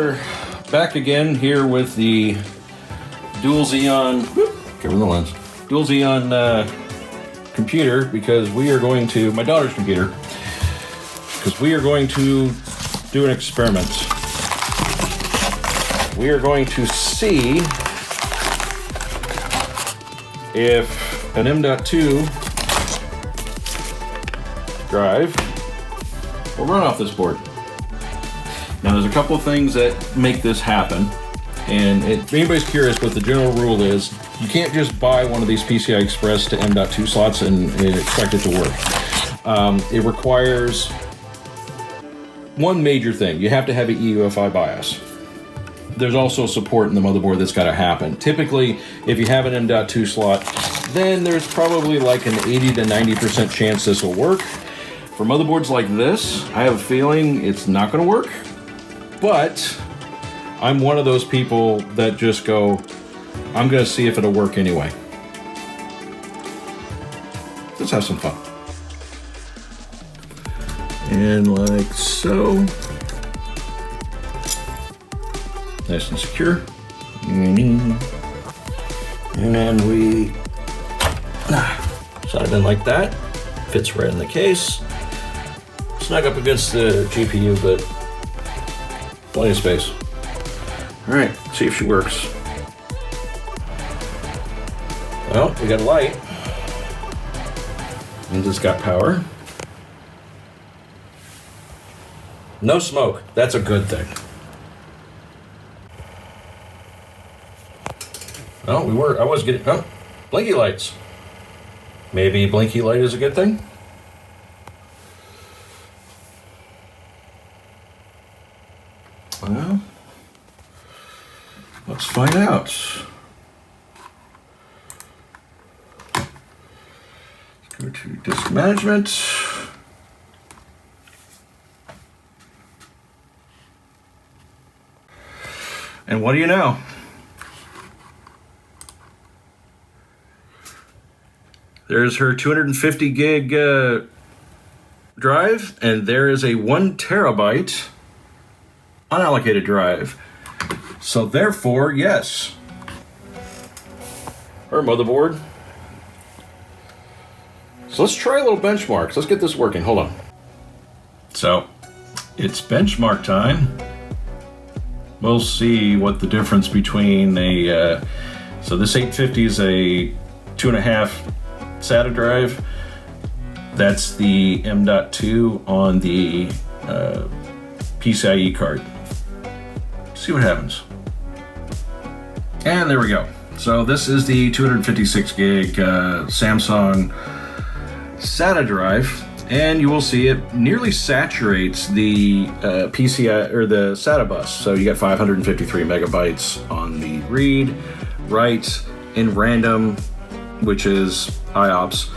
are back again here with the Dual Xeon, give him the lens, Dual Xeon computer, because we are going to, my daughter's computer, because we are going to do an experiment. We are going to see if an M.2 drive will run off this board. Now there's a couple of things that make this happen, and if anybody's curious what the general rule is, you can't just buy one of these PCI Express to M.2 slots and expect it to work. It requires one major thing. You have to have an EUFI BIOS. There's also support in the motherboard that's got to happen. Typically, if you have an M.2 slot, then there's probably like an 80 to 90% chance this will work. For motherboards like this, I have a feeling it's not going to work. But I'm one of those people that just go, I'm going to see if it'll work anyway. Let's have some fun. And like so. Nice and secure. And then we slide it in like that. Fits right in the case. Snug up against the GPU, but plenty of space. All right, see if she works. Well, we got a light. And it's got power. No smoke. That's a good thing. Oh, I was getting, blinky lights. Maybe blinky light is a good thing? Well, let's find out. Let's go to disk management. And what do you know? There's her 250 gig drive, and there is a 1 terabyte unallocated drive. So therefore, yes, her motherboard. So let's try a little benchmarks. Let's get this working. Hold on. So it's benchmark time. We'll see what the difference between a, so this 850 is a 2.5 SATA drive. That's the M.2 on the PCIe card. See what happens. And there we go. So this is the 256 gig Samsung SATA drive, and you will see it nearly saturates the PCI or the SATA bus. So you got 553 megabytes on the read, write, and random, which is IOPS.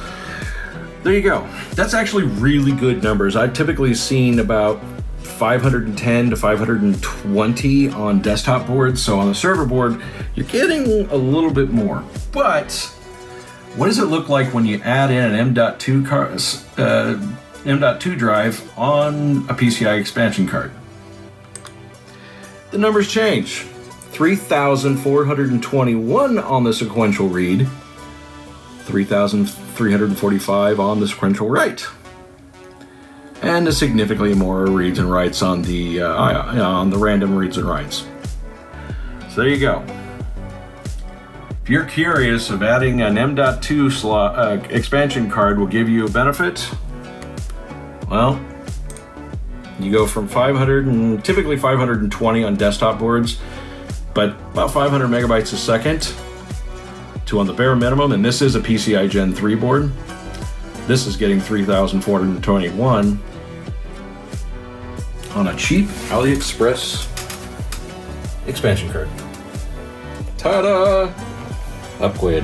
There you go. That's actually really good numbers. I've typically seen about 510 to 520 on desktop boards. So on the server board, you're getting a little bit more. But what does it look like when you add in an M.2 drive on a PCI expansion card? The numbers change. 3,421 on the sequential read, 3,345 on the sequential write, and significantly more reads and writes on the random reads and writes. So there you go. If you're curious if adding an M.2 slot expansion card will give you a benefit, well, you go from 500 and typically 520 on desktop boards, but about 500 megabytes a second to on the bare minimum, and this is a PCI Gen 3 board. This is getting 3,421 on a cheap AliExpress expansion card. Ta-da! Upgrade.